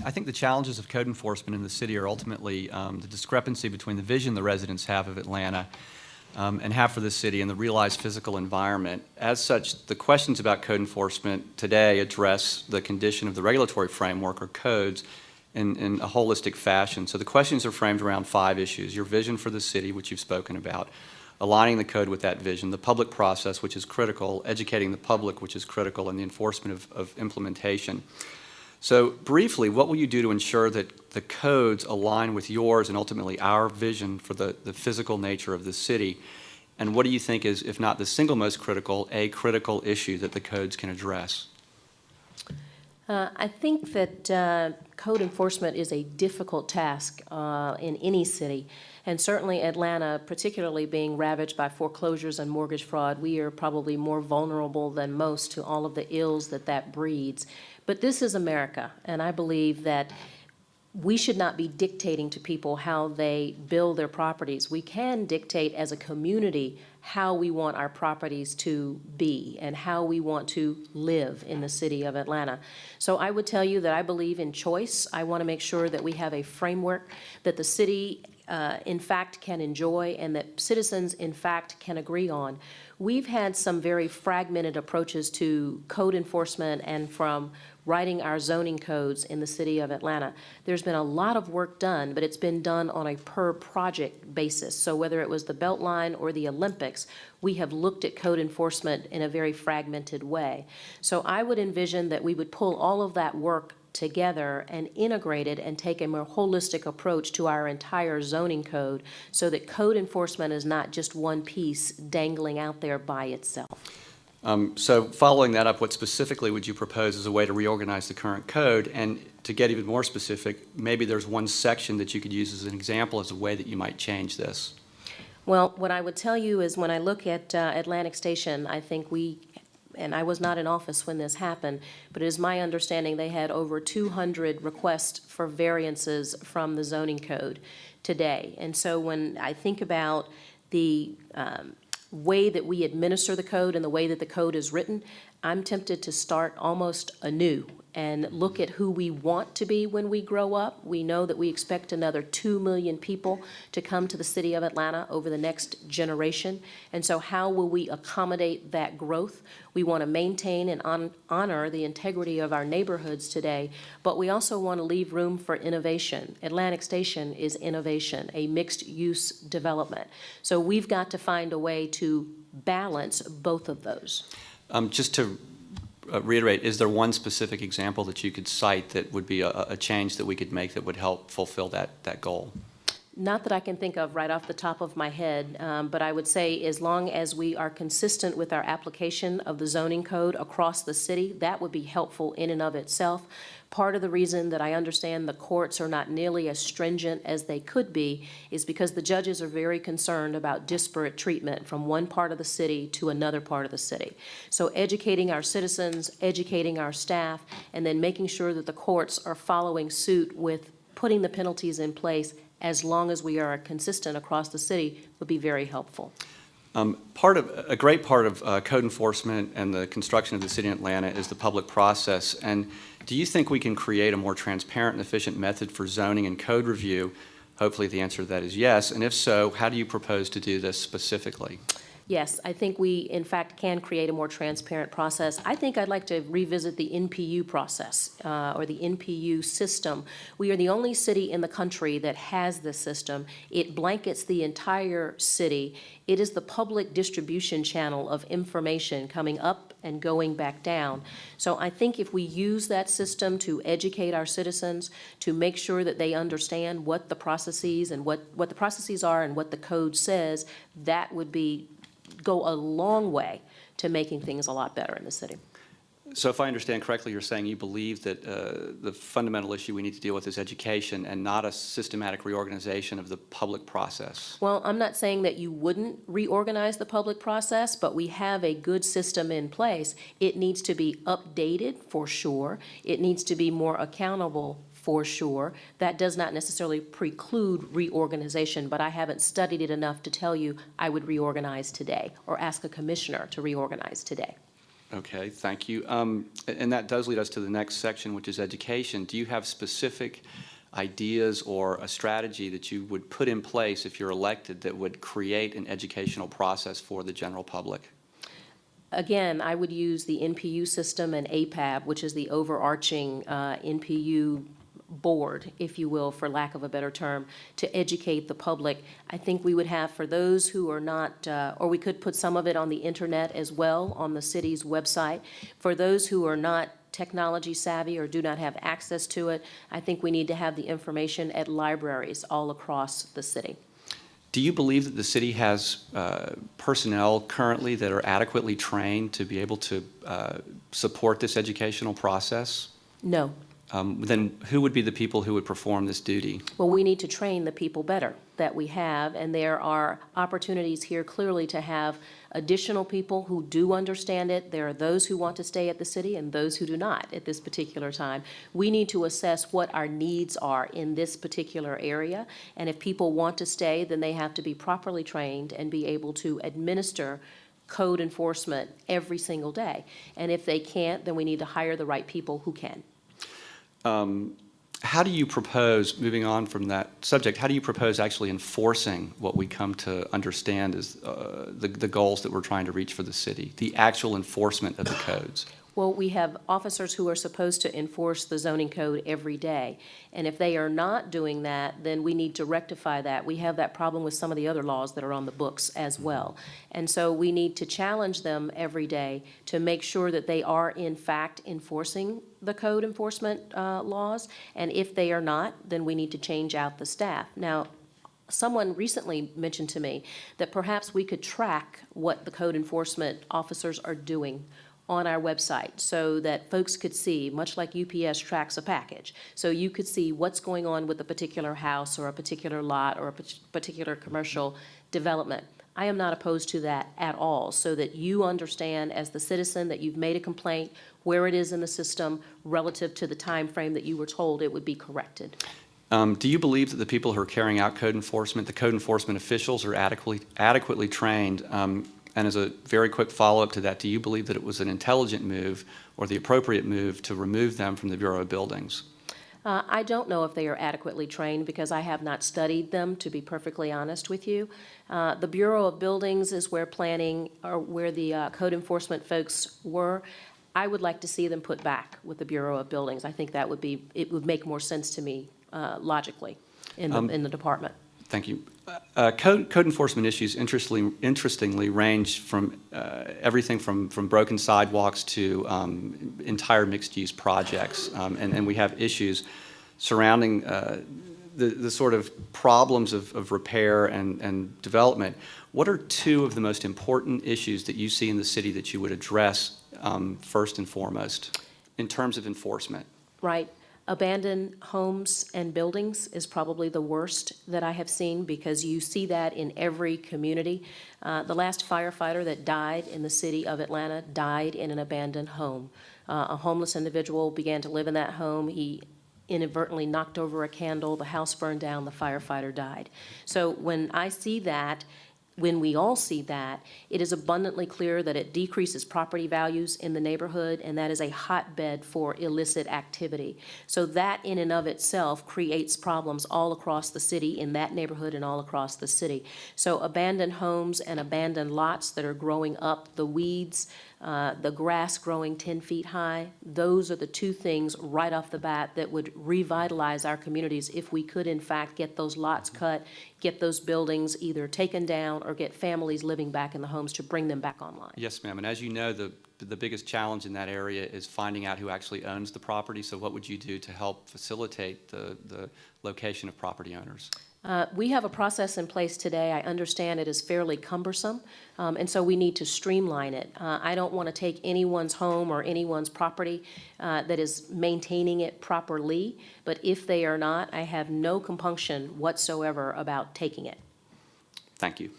I think the challenges of code enforcement in the city are ultimately the discrepancy between the vision the residents have of Atlanta and have for the city and the realized physical environment. As such, the questions about code enforcement today address the condition of the regulatory framework or codes in a holistic fashion. So the questions are framed around 5 issues: your vision for the city, which you've spoken about, aligning the code with that vision, the public process, which is critical, educating the public, which is critical, and the enforcement of implementation. So briefly, what will you do to ensure that the codes align with yours and ultimately our vision for the physical nature of the city? And what do you think is, if not the single most critical, a critical issue that the codes can address? I think that code enforcement is a difficult task in any city. And certainly Atlanta, particularly being ravaged by foreclosures and mortgage fraud, we are probably more vulnerable than most to all of the ills that breeds. But this is America, and I believe that we should not be dictating to people how they build their properties. We can dictate as a community how we want our properties to be and how we want to live in the city of Atlanta. So I would tell you that I believe in choice. I want to make sure that we have a framework that the city in fact can enjoy and that citizens in fact can agree on. We've had some very fragmented approaches to code enforcement and from writing our zoning codes in the city of Atlanta. There's been a lot of work done, but it's been done on a per project basis. So whether it was the Beltline or the Olympics, we have looked at code enforcement in a very fragmented way. So I would envision that we would pull all of that work together and integrate it and take a more holistic approach to our entire zoning code so that code enforcement is not just one piece dangling out there by itself. So following that up, what specifically would you propose as a way to reorganize the current code? And to get even more specific, maybe there's one section that you could use as an example as a way that you might change this. Well, what I would tell you is when I look at Atlantic Station, I think and I was not in office when this happened, but it is my understanding they had over 200 requests for variances from the zoning code today. And so when I think about the way that we administer the code and the way that the code is written, I'm tempted to start almost anew and look at who we want to be when we grow up. We know that we expect another 2 million people to come to the city of Atlanta over the next generation. And so how will we accommodate that growth? We want to maintain and honor the integrity of our neighborhoods today, but we also want to leave room for innovation. Atlantic Station is innovation, a mixed-use development. So we've got to find a way to balance both of those. Just to reiterate, is there one specific example that you could cite that would be a change that we could make that would help fulfill that goal? Not that I can think of right off the top of my head, but I would say as long as we are consistent with our application of the zoning code across the city, that would be helpful in and of itself. Part of the reason that I understand the courts are not nearly as stringent as they could be is because the judges are very concerned about disparate treatment from one part of the city to another part of the city. So educating our citizens, educating our staff, and then making sure that the courts are following suit with putting the penalties in place as long as we are consistent across the city would be very helpful. A great part of code enforcement and the construction of the city of Atlanta is the public process. And do you think we can create a more transparent and efficient method for zoning and code review? Hopefully the answer to that is yes. And if so, how do you propose to do this specifically? Yes, I think we, in fact, can create a more transparent process. I think I'd like to revisit the NPU process or the NPU system. We are the only city in the country that has this system. It blankets the entire city. It is the public distribution channel of information coming up and going back down. So I think if we use that system to educate our citizens, to make sure that they understand what the processes and what the processes are and what the code says, that would go a long way to making things a lot better in the city. So if I understand correctly, you're saying you believe that the fundamental issue we need to deal with is education and not a systematic reorganization of the public process. Well, I'm not saying that you wouldn't reorganize the public process, but we have a good system in place. It needs to be updated for sure. It needs to be more accountable for sure. That does not necessarily preclude reorganization, but I haven't studied it enough to tell you I would reorganize today or ask a commissioner to reorganize today. Okay, thank you. And that does lead us to the next section, which is education. Do you have specific ideas or a strategy that you would put in place if you're elected that would create an educational process for the general public? Again, I would use the NPU system and APAB, which is the overarching NPU board, if you will, for lack of a better term, to educate the public. I think we would have, for those who are not, or we could put some of it on the internet as well, on the city's website. For those who are not technology savvy or do not have access to it, I think we need to have the information at libraries all across the city. Do you believe that the city has personnel currently that are adequately trained to be able to support this educational process? No. Then who would be the people who would perform this duty? Well, we need to train the people better that we have, and there are opportunities here clearly to have additional people who do understand it. There are those who want to stay at the city and those who do not at this particular time. We need to assess what our needs are in this particular area, and if people want to stay, then they have to be properly trained and be able to administer code enforcement every single day. And if they can't, then we need to hire the right people who can. How do you propose, moving on from that subject, how do you propose actually enforcing what we come to understand as the goals that we're trying to reach for the city, the actual enforcement of the codes? Well, we have officers who are supposed to enforce the zoning code every day. And if they are not doing that, then we need to rectify that. We have that problem with some of the other laws that are on the books as well. And so we need to challenge them every day to make sure that they are in fact enforcing the code enforcement laws. And if they are not, then we need to change out the staff. Now, someone recently mentioned to me that perhaps we could track what the code enforcement officers are doing on our website so that folks could see, much like UPS tracks a package. So you could see what's going on with a particular house or a particular lot or a particular commercial development. I am not opposed to that at all, so that you understand as the citizen that you've made a complaint, where it is in the system relative to the time frame that you were told it would be corrected. Do you believe that the people who are carrying out code enforcement, the code enforcement officials, are adequately trained? And as a very quick follow-up to that, do you believe that it was an intelligent move or the appropriate move to remove them from the Bureau of Buildings? I don't know if they are adequately trained because I have not studied them, to be perfectly honest with you. The Bureau of Buildings is where planning, or where the code enforcement folks were. I would like to see them put back with the Bureau of Buildings. I think that would be, it would make more sense to me logically in the department. Thank you. Code enforcement issues interestingly range from everything from broken sidewalks to entire mixed-use projects, and we have issues surrounding the sort of problems of repair and development. What are two of the most important issues that you see in the city that you would address first and foremost in terms of enforcement? Right. Abandoned homes and buildings is probably the worst that I have seen because you see that in every community. The last firefighter that died in the city of Atlanta died in an abandoned home. A homeless individual began to live in that home. He inadvertently knocked over a candle. The house burned down. The firefighter died. So when I see that, when we all see that, it is abundantly clear that it decreases property values in the neighborhood, and that is a hotbed for illicit activity. So that in and of itself creates problems all across the city, in that neighborhood and all across the city. So abandoned homes and abandoned lots that are growing up, the weeds, the grass growing 10 feet high, those are the two things right off the bat that would revitalize our communities if we could in fact get those lots cut, get those buildings either taken down or get families living back in the homes to bring them back online. Yes, ma'am. And as you know, the biggest challenge in that area is finding out who actually owns the property. So what would you do to help facilitate the location of property owners? We have a process in place today. I understand it is fairly cumbersome, and so we need to streamline it. I don't want to take anyone's home or anyone's property that is maintaining it properly, but if they are not, I have no compunction whatsoever about taking it. Thank you.